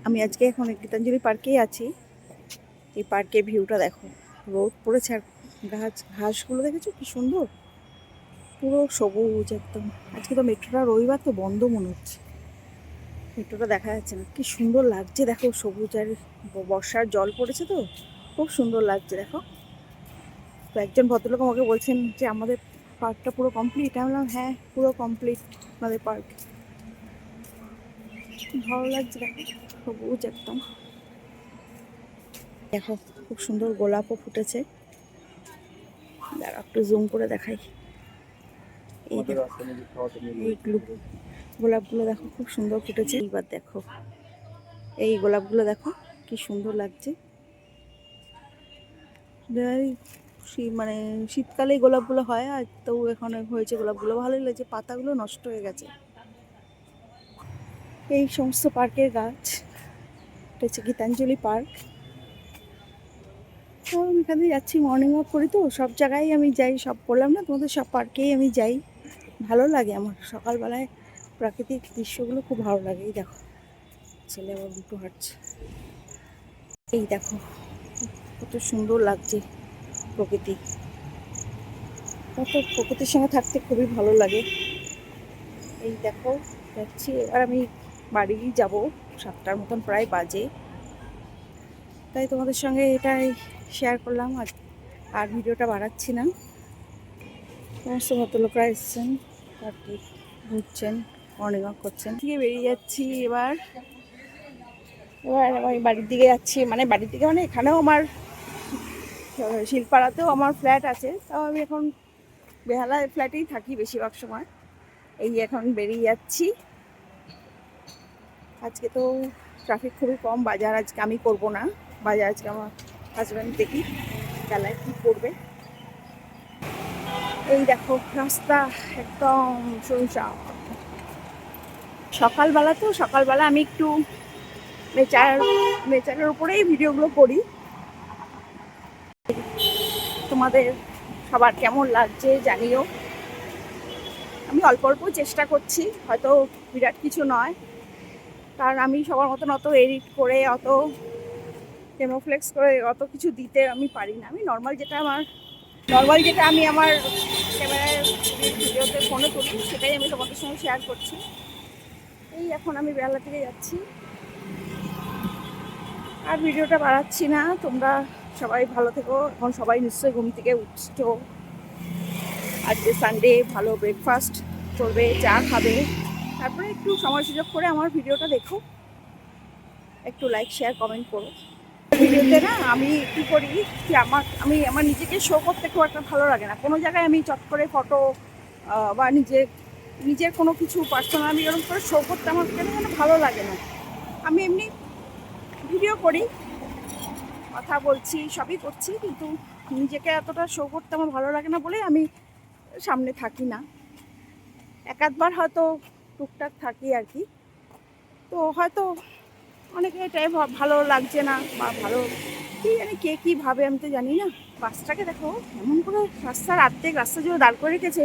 আমি আজকে এখন গীতাঞ্জলি পার্কেই আছি। এই পার্কের ভিউটা দেখো, রোদ পড়েছে আর ঘাসগুলো দেখেছো কি সুন্দর, পুরো সবুজ একদম। আজকে তো মেট্রোটা রবিবার তো বন্ধ মনে হচ্ছে, মেট্রোটা দেখা যাচ্ছে না। কি সুন্দর লাগছে দেখো, সবুজ আর বর্ষার জল পড়েছে তো খুব সুন্দর লাগছে দেখো। তো একজন ভদ্রলোক আমাকে বলছেন যে আমাদের পার্কটা পুরো কমপ্লিট। আমি বললাম হ্যাঁ, পুরো কমপ্লিট আমাদের পার্ক। ভালো লাগছে দেখো, সবুজ একদম। দেখো খুব সুন্দর গোলাপও ফুটেছে, দাঁড়া একটু জুম করে দেখাই। এইগুলো গোলাপগুলো দেখো খুব সুন্দর ফুটেছে। এইবার দেখো এই গোলাপগুলো দেখো কি সুন্দর লাগছে। মানে শীতকালে গোলাপগুলো হয়, আর তো এখন হয়েছে গোলাপগুলো, ভালোই লাগছে। পাতাগুলো নষ্ট হয়ে গেছে। এই সমস্ত পার্কের গাছ, এটা হচ্ছে গীতাঞ্জলি পার্ক। তো আমি এখানে যাচ্ছি, মর্নিং ওয়াক করি তো, সব জায়গায় আমি যাই। সব বললাম না তোমাদের, সব পার্কেই আমি যাই। ভালো লাগে আমার সকালবেলায় প্রাকৃতিক দৃশ্যগুলো খুব ভালো লাগে। এই দেখো ছেলে আবার দুটো হাঁটছে। এই দেখো কত সুন্দর লাগছে প্রকৃতি, কত প্রকৃতির সঙ্গে থাকতে খুবই ভালো লাগে। এই দেখো যাচ্ছি, এবার আমি বাড়ি যাব, 7টার মতন প্রায় বাজে। তাই তোমাদের সঙ্গে এটাই শেয়ার করলাম। আর ভিডিওটা বাড়াচ্ছি না। সমস্ত ভদ্রলোকরা এসছেন আর কি, ঘুরছেন, মর্নিং ওয়াক করছেন। থেকে বেরিয়ে যাচ্ছি এবার। আমি বাড়ির দিকে যাচ্ছি, মানে বাড়ির দিকে মানে এখানেও আমার শিলপাড়াতেও আমার ফ্ল্যাট আছে। তাও আমি এখন বেহালায় ফ্ল্যাটেই থাকি বেশিরভাগ সময়। এই এখন বেরিয়ে যাচ্ছি। আজকে তো ট্রাফিক খুবই কম, বাজার আজকে আমি করব না। বাজার আজকে আমার হাজব্যান্ড দেখি বেলায় কী করবে। এই দেখো রাস্তা একদম শুনশান। সকালবেলা তো, সকালবেলা আমি একটু নেচারের উপরেই ভিডিওগুলো করি। তোমাদের সবার কেমন লাগছে জানিও। আমি অল্প অল্প চেষ্টা করছি, হয়তো বিরাট কিছু নয়, কারণ আমি সবার মতন অত এডিট করে, অত ডেমোফ্লেক্স করে অত কিছু দিতে আমি পারি না। আমি নর্মাল যেটা আমি আমার ক্যামেরায় ভিডিওতে ফোনে তুলি, সেটাই আমি তোমাদের সঙ্গে শেয়ার করছি। এই এখন আমি বেলা থেকে যাচ্ছি, আর ভিডিওটা বাড়াচ্ছি না। তোমরা সবাই ভালো থেকো। এখন সবাই নিশ্চয়ই ঘুম থেকে উঠছো, আজকে সানডে, ভালো ব্রেকফাস্ট করবে, চা খাবে, তারপরে একটু সময় সুযোগ করে আমার ভিডিওটা দেখো, একটু লাইক শেয়ার কমেন্ট করো। ভিডিওতে না আমি কী করি যে আমি আমার নিজেকে শো করতে খুব একটা ভালো লাগে না। কোনো জায়গায় আমি চট করে ফটো বা নিজের কোনো কিছু পার্সোনাল আমি এরকম করে শো করতে আমার কেন যেন ভালো লাগে না। আমি এমনি ভিডিও করি, কথা বলছি, সবই করছি, কিন্তু নিজেকে এতটা শো করতে আমার ভালো লাগে না বলে আমি সামনে থাকি না। এক আধবার হয়তো টুকটাক থাকি আর কি। তো হয়তো অনেকে এটাই ভালো লাগছে না, বা ভালো কি জানি কে কী ভাবে, আমি তো জানি না। বাসটাকে দেখো এমন করে রাস্তার অর্ধেক রাস্তা জুড়ে দাঁড় করে রেখেছে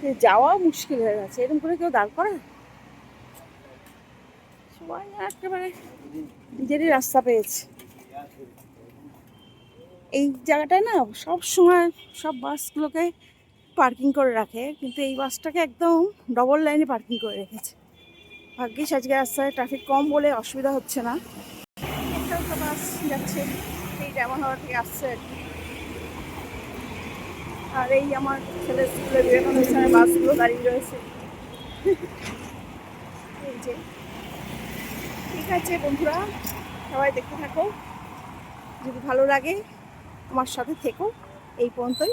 যে যাওয়া মুশকিল হয়ে গেছে। এরকম করে কেউ দাঁড় করে? সবাই একেবারে নিজেরই রাস্তা পেয়েছে। এই জায়গাটায় না সব সময় সব বাসগুলোকে পার্কিং করে রাখে, কিন্তু এই বাসটাকে একদম ডবল লাইনে পার্কিং করে রেখেছে। ভাগ্যিস আজকে রাস্তায় ট্রাফিক কম বলে অসুবিধা হচ্ছে না। একটা বাস যাচ্ছে, এই যেমনহাওয়া থেকে আসছে আর কি। আর এই আমার ছেলের স্কুলে বিবেকানন্দ বাসগুলো দাঁড়িয়ে রয়েছে। এই যে, ঠিক আছে বন্ধুরা, সবাই দেখতে থাকো, যদি ভালো লাগে আমার সাথে থেকো। এই পর্যন্তই,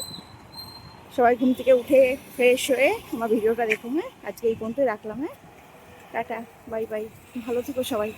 সবাই ঘুম থেকে উঠে ফ্রেশ হয়ে আমার ভিডিওটা দেখো। হ্যাঁ, আজকে এই পর্যন্তই রাখলাম। হ্যাঁ, টাটা, বাই বাই, ভালো থেকো সবাই।